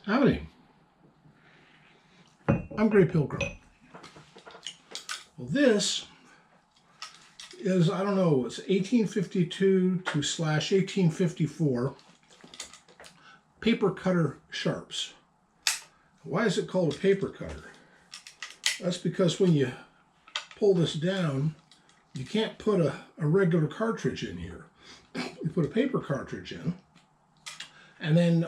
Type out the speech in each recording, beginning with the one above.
Howdy, I'm Grey Pilgrim. Well, this is, I don't know, it's 1852 to /1854 paper cutter sharps. Why is it called a paper cutter? That's because when you pull this down, you can't put a regular cartridge in here. You put a paper cartridge in, and then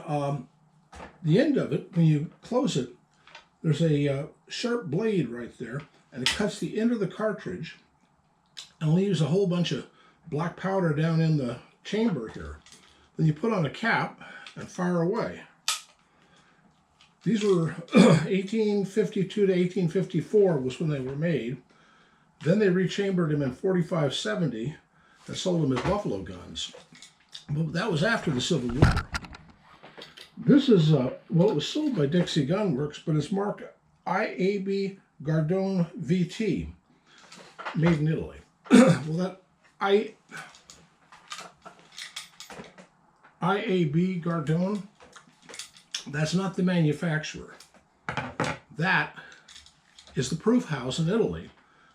the end of it, when you close it, there's a sharp blade right there, and it cuts the end of the cartridge and leaves a whole bunch of black powder down in the chamber here. Then you put on a cap and fire away. These were 1852 to 1854 was when they were made. Then they rechambered them in 45-70 and sold them as buffalo guns. But that was after the Civil War. This is well, it was sold by Dixie Gun Works, but it's marked IAB Gardone VT, made in Italy. Well, that IAB Gardone, that's not the manufacturer. That is the proof house in Italy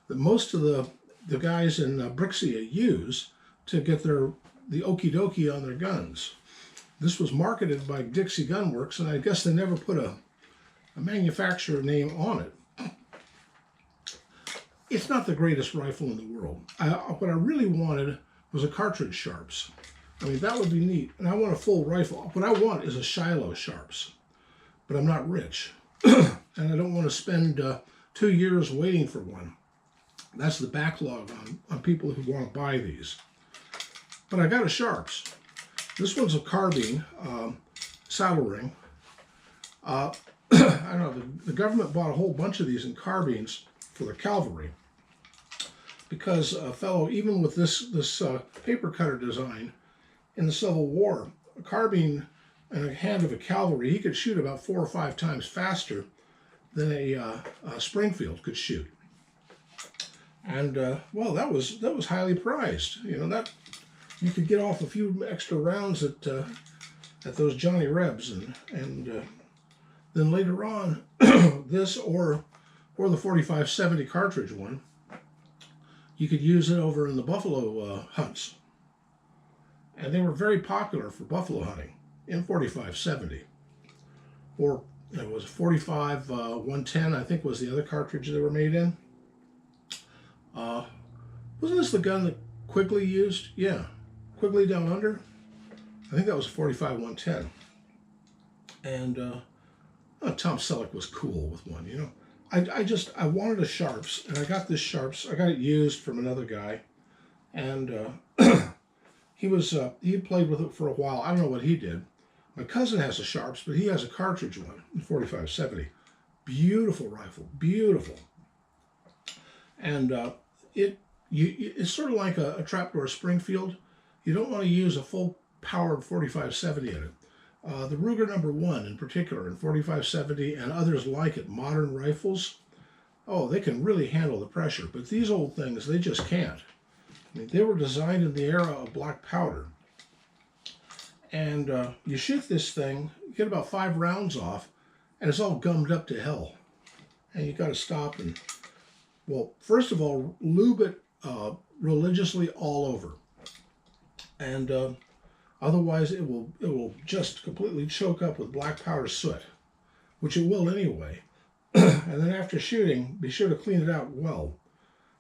that most of the guys in Brixia use to get the okie dokie on their guns. This was marketed by Dixie Gun Works, and I guess they never put a manufacturer name on it. It's not the greatest rifle in the world. What I really wanted was a cartridge sharps. I mean, that would be neat. And I want a full rifle. What I want is a Shiloh sharps, but I'm not rich. And I don't want to spend 2 years waiting for one. That's the backlog on people who want to buy these. But I got a sharps. This one's a carbine saddle ring. I don't know, the government bought a whole bunch of these in carbines for the cavalry because a fellow, even with this paper cutter design in the Civil War, a carbine in a hand of a cavalry, he could shoot about 4 or 5 times faster than a Springfield could shoot. And well, that was highly prized. You know, that you could get off a few extra rounds at those Johnny Rebs, and then later on, this or the 45-70 cartridge one, you could use it over in the buffalo hunts, and they were very popular for buffalo hunting in 45-70. Or it was 45-110, I think was the other cartridge they were made in. Wasn't this the gun that Quigley used? Yeah. Quigley Down Under? I think that was 45-110. And Tom Selleck was cool with one, you know. I wanted a sharps, and I got this sharps. I got it used from another guy, and he had played with it for a while. I don't know what he did. My cousin has a sharps, but he has a cartridge one in 45-70. Beautiful rifle, beautiful. And it's sort of like a trapdoor Springfield. You don't want to use a full-powered 45-70 in it. The Ruger #1 in particular, in 45-70 and others like it, modern rifles, oh, they can really handle the pressure. But these old things, they just can't. I mean, they were designed in the era of black powder. And you shoot this thing, you get about 5 rounds off, and it's all gummed up to hell. And you got to stop and, well, first of all, lube it religiously all over. And otherwise, it will just completely choke up with black powder soot, which it will anyway. And then after shooting, be sure to clean it out well.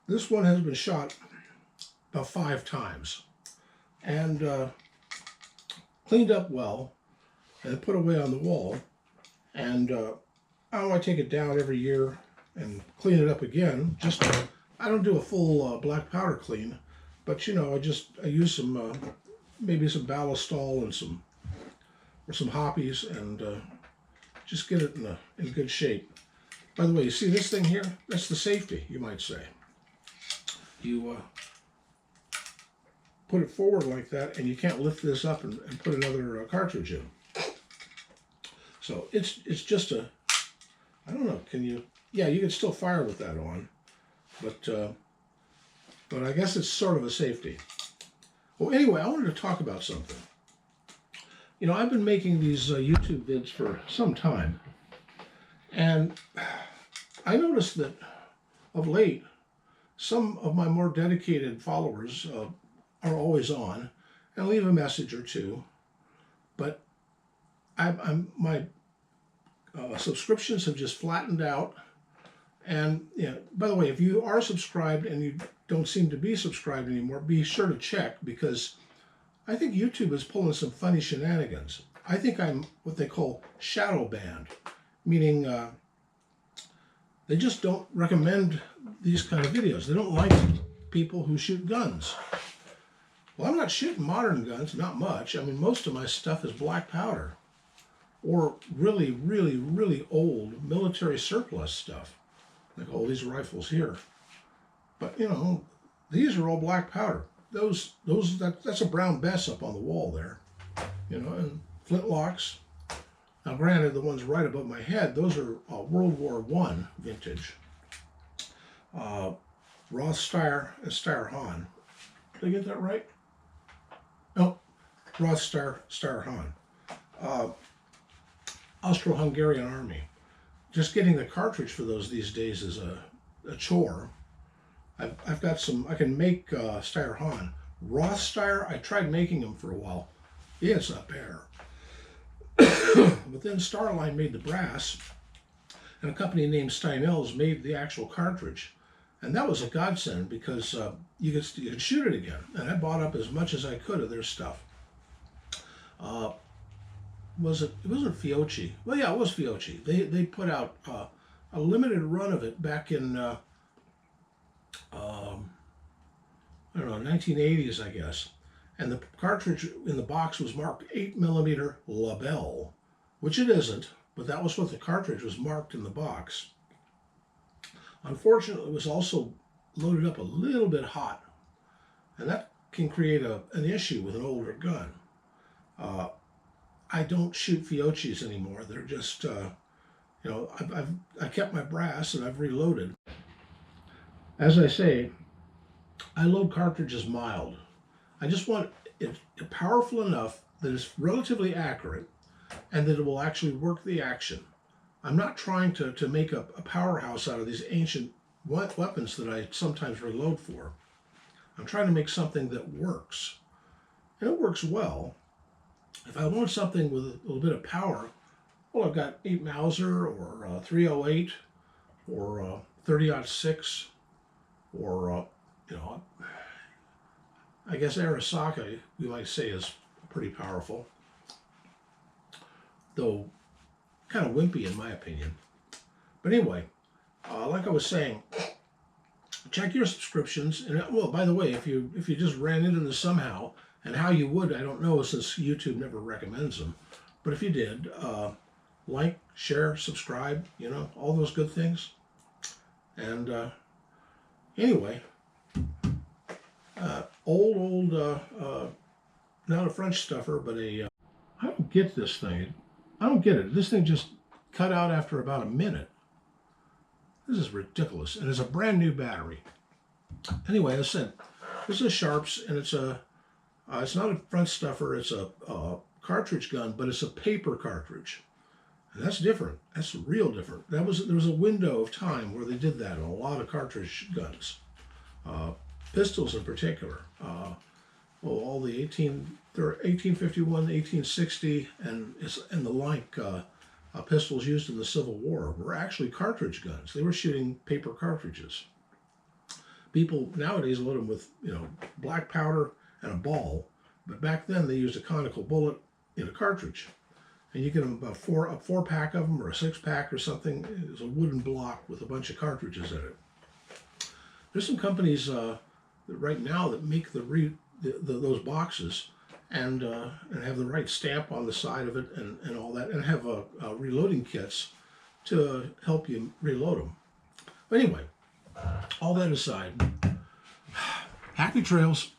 This one has been shot about 5 times and cleaned up well and put away on the wall. And I take it down every year and clean it up again. I don't do a full black powder clean, but you know, I use some maybe some ballistol and some hoppies, and just get it in good shape. By the way, you see this thing here? That's the safety, you might say. You put it forward like that, and you can't lift this up and put another cartridge in. So it's just a, I don't know, can you? Yeah, you can still fire with that on, but I guess it's sort of a safety. Well, anyway, I wanted to talk about something. You know, I've been making these YouTube vids for some time, and I noticed that of late, some of my more dedicated followers are always on and leave a message or two, but my subscriptions have just flattened out. And yeah, by the way, if you are subscribed and you don't seem to be subscribed anymore, be sure to check, because I think YouTube is pulling some funny shenanigans. I think I'm what they call shadow banned, meaning they just don't recommend these kind of videos. They don't like people who shoot guns. Well, I'm not shooting modern guns, not much. I mean, most of my stuff is black powder or really, really, really old military surplus stuff, like all these rifles here. But, you know, these are all black powder. That's a brown Bess up on the wall there, you know, and flintlocks. Now, granted, the ones right above my head, those are World War I vintage. Rothsteyr and Steyr-Hahn. Did I get that right? No, Rothsteyr-Hahn. Austro-Hungarian Army. Just getting the cartridge for those these days is a chore. I've got some, I can make Steyr-Hahn. Rothsteyr, I tried making them for a while. It's a bear. But then Starline made the brass, and a company named Steinells made the actual cartridge. And that was a godsend, because you could shoot it again. And I bought up as much as I could of their stuff. It wasn't Fiocchi. Well, yeah, it was Fiocchi. They put out a limited run of it back in, I don't know, 1980s, I guess. And the cartridge in the box was marked 8mm Labelle, which it isn't, but that was what the cartridge was marked in the box. Unfortunately, it was also loaded up a little bit hot, and that can create an issue with an older gun. I don't shoot Fiocchis anymore. They're just, you know, I kept my brass and I've reloaded. As I say, I load cartridges mild. I just want it powerful enough that it's relatively accurate and that it will actually work the action. I'm not trying to make a powerhouse out of these ancient weapons that I sometimes reload for. I'm trying to make something that works. And it works well. If I want something with a little bit of power, well, I've got 8 Mauser or 308 or 30-06 or, you know, I guess Arasaka, we might say, is pretty powerful, though kind of wimpy in my opinion. But anyway, like I was saying, check your subscriptions. And well, by the way, if you just ran into this somehow, and how you would, I don't know, since YouTube never recommends them. But if you did, like, share, subscribe, you know, all those good things. And anyway, not a French stuffer, but I don't get this thing. I don't get it. This thing just cut out after about a minute. This is ridiculous. And it's a brand new battery. Anyway, as I said, this is Sharps, and it's not a French stuffer. It's a cartridge gun, but it's a paper cartridge. And that's different. That's real different. There was a window of time where they did that on a lot of cartridge guns. Pistols in particular. All the 1851, 1860, and the like pistols used in the Civil War were actually cartridge guns. They were shooting paper cartridges. People nowadays load them with, you know, black powder and a ball, but back then they used a conical bullet in a cartridge. And you get them about a 4-pack of them or a 6-pack or something. It's a wooden block with a bunch of cartridges in it. There's some companies right now that make those boxes and have the right stamp on the side of it and all that, and have reloading kits to help you reload them. But anyway, all that aside, happy trails.